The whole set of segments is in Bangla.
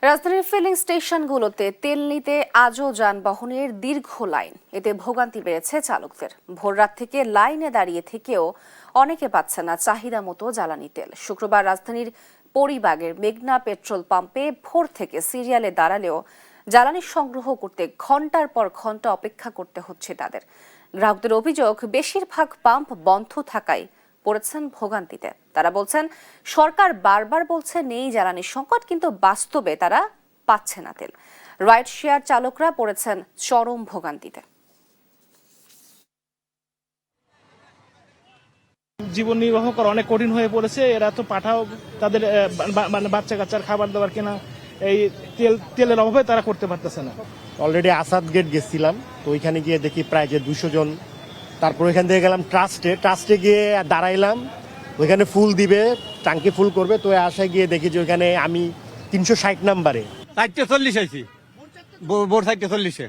রাজধানীর ফিলিং স্টেশনগুলোতে তেল নিতে আজও যানবাহনের দীর্ঘ লাইন, এতে ভোগান্তি বেড়েছে চালকদের। ভোররাত থেকে লাইনে দাঁড়িয়ে থেকেও অনেকে পাচ্ছে না চাহিদা মতো জ্বালানি তেল। শুক্রবার রাজধানীর পরিবাগের মেঘনা পেট্রোল পাম্পে ভোর থেকে সিরিয়ালে দাঁড়ালেও জ্বালানি সংগ্রহ করতে ঘন্টার পর ঘন্টা অপেক্ষা করতে হচ্ছে তাদের। গ্রাহকদের অভিযোগ, বেশিরভাগ পাম্প বন্ধ থাকায় পড়েছেন ভোগান্তিতে। তারা বলছেন, সরকার বারবার বলছে নেই জ্বালানি সংকট, কিন্তু বাস্তবে তারা পাচ্ছে না তেল। রাইড শেয়ার চালকরা পড়েছেন চরম ভোগান্তিতে। জীবন নির্বাহ করা অনেক কঠিন হয়ে পড়েছে। এরা তো পাঠাও তাদের মানে বাচ্চা কাচ্চার খাবার দাবার কেনা, এই তেলের অভাবে তারা করতে পারতেছে না। অলরেডি আসাদ গেট গেছিলাম, তো ওইখানে গিয়ে দেখি প্রায় যে 200 জন। তারপর ওইখান থেকে গেলাম ট্রাস্টে গিয়ে দাঁড়াইলাম, ওইখানে ফুল দিবে, টাঙ্কি ফুল করবে। তো আশায় গিয়ে দেখি যে ওইখানে আমি 360 নাম্বারে 440 আইছি, ভোর 440-এ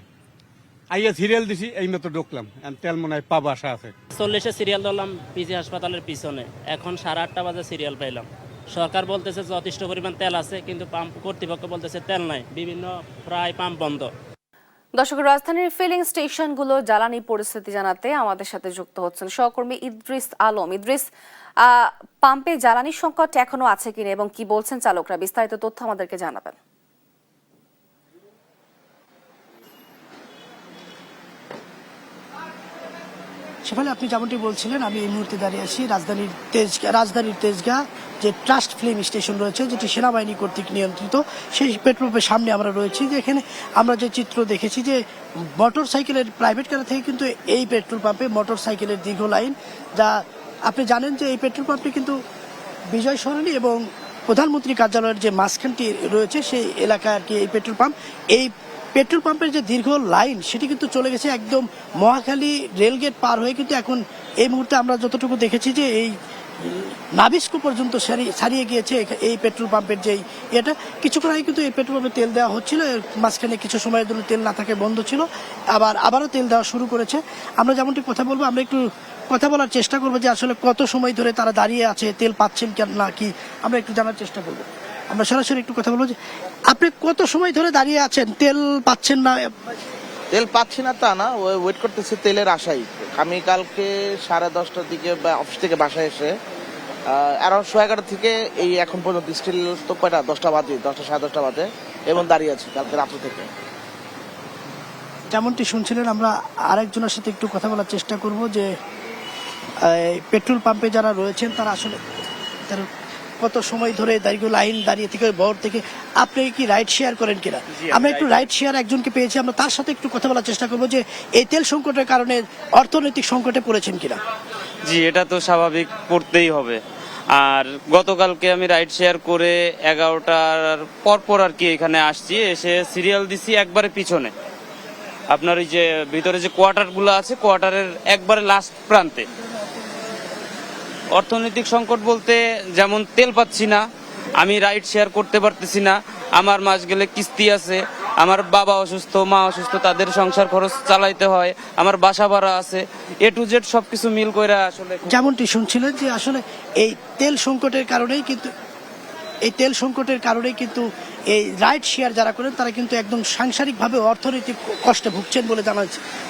আইয়া সিরিয়াল দিছি, এই মতো ঢুকলাম। তেল মনে হয় পাবো আশা আছে। 40-এ সিরিয়াল ধরলাম পিজি হাসপাতালের পিছনে, এখন 8:30 বাজে সিরিয়াল পাইলাম। সরকার বলতেছে যথেষ্ট পরিমাণ তেল আছে, কিন্তু পাম্প কর্তৃপক্ষ বলতেছে তেল নাই, বিভিন্ন প্রায় পাম্প বন্ধ। দর্শক, রাজধানীর ফিলিং স্টেশনগুলো জ্বালানি পরিস্থিতি জানাতে আমাদের সাথে যুক্ত হচ্ছেন সহকর্মী ইদ্রিস আলম। ইদ্রিস, পাম্পে জ্বালানি সংকট এখনো আছে কিনা এবং কি বলছেন চালকরা, বিস্তারিত তথ্য আমাদেরকে জানাবেন। সেখানে আপনি যেমনটি বলছিলেন, আমি এই মুহূর্তে দাঁড়িয়ে আছি রাজধানীর তেজগাঁ যে ট্রাস্ট ফিলিং স্টেশন রয়েছে, যেটি সেনাবাহিনী কর্তৃক নিয়ন্ত্রিত, সেই পেট্রোল পাম্পের সামনে আমরা রয়েছি। যে এখানে আমরা যে চিত্র দেখেছি যে মোটর সাইকেলের প্রাইভেট কার থেকে কিন্তু এই পেট্রোল পাম্পে মোটর সাইকেলের দীর্ঘ লাইন। যা আপনি জানেন যে এই পেট্রোল পাম্পটি কিন্তু বিজয় সরণি এবং প্রধানমন্ত্রী কার্যালয়ের যে মাঝখানটি রয়েছে সেই এলাকায় আর কি এই পেট্রোল পাম্প। এই পেট্রোল পাম্পের যে দীর্ঘ লাইন সেটি কিন্তু চলে গেছে একদম মহাখালী রেলগেট পার হয়ে। কিন্তু এখন এই মুহূর্তে আমরা যতটুকু দেখেছি যে এই নাবিস্কো পর্যন্ত ছাড়িয়ে গিয়েছে এই পেট্রোল পাম্পের যেই এটা। কিছুক্ষণ আগে কিন্তু এই পেট্রোল পাম্পে তেল দেওয়া হচ্ছিল, মাঝখানে কিছু সময়ের জন্য তেল না থাকে বন্ধ ছিল, আবারও তেল দেওয়া শুরু করেছে। আমরা যেমনটি কথা বলবো, আমরা একটু কথা বলার চেষ্টা করবো যে আসলে কত সময় ধরে তারা দাঁড়িয়ে আছে, তেল পাচ্ছেন না কি আমরা একটু জানার চেষ্টা করবো। আমরা সরাসরি একটু কথা বলবো যে আপনি কত সময় ধরে দাঁড়িয়ে আছেন, তেল পাচ্ছেন না? তেল পাচ্ছি না তা না, ওয়েট করতেছি তেলের আশাই। আমি কালকে 10:30টার দিকে অফিস থেকে বাসায় এসে অ্যারাউন্ড 11:30 থেকে এই এখন পর্যন্ত স্টিল তো কয়টা 10টা বাজে, 10টা 10:30 বাজে এবং দাঁড়িয়ে আছি কালকে রাত্র থেকে। যেমনটি শুনছিলেন, আমরা আরেকজনের সাথে একটু কথা বলার চেষ্টা করব যে পেট্রোল পাম্পে যারা রয়েছেন তারা আসলে তারা কত সময় ধরে লাইন দাঁড়িয়ে থেকে ভোর থেকে। আপনি কি রাইড শেয়ার করেন কিনা? আমরা একটু রাইড শেয়ার একজনকে পেয়েছি, আমরা তার সাথে একটু কথা বলার চেষ্টা করবো যে এই তেল সংকটের কারণে অর্থনৈতিক সংকটে পড়েছেন কিনা। জি, এটা তো স্বাভাবিক, পড়তেই হবে। আর গতকালকে আমি রাইড শেয়ার করে 11টার পর আর কি এখানে আসছি, এসে সিরিয়াল দিছি একবারে পিছনে, আপনার ওই যে ভিতরে যে কোয়ার্টারগুলো আছে, কোয়ার্টারের একবারে লাস্ট প্রান্তে। অর্থনৈতিক সংকট বলতে যেমন তেল পাচ্ছি না, আমি রাইড শেয়ার করতে পারতেছি না, আমার মাস গেলে কিস্তি আছে, আমার বাবা অসুস্থ, মা অসুস্থ, তাদের সংসার খরচ চালাইতে হয়, আমার বাসা ভাড়া আছে, A to Z সবকিছু মিল কইরা আসলে। যেমনটি শুনছিলেন যে আসলে এই তেল সংকটের কারণেই কিন্তু এই রাইড শেয়ার যারা করেন তারা কিন্তু একদম সাংসারিকভাবে অর্থনৈতিক কষ্টে ভুগছেন বলে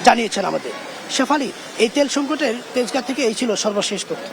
জানিয়েছেন আমাদের। শেফালি, এই তেল সংকটের তেজগাঁ থেকে এই ছিল সর্বশেষ তথ্য।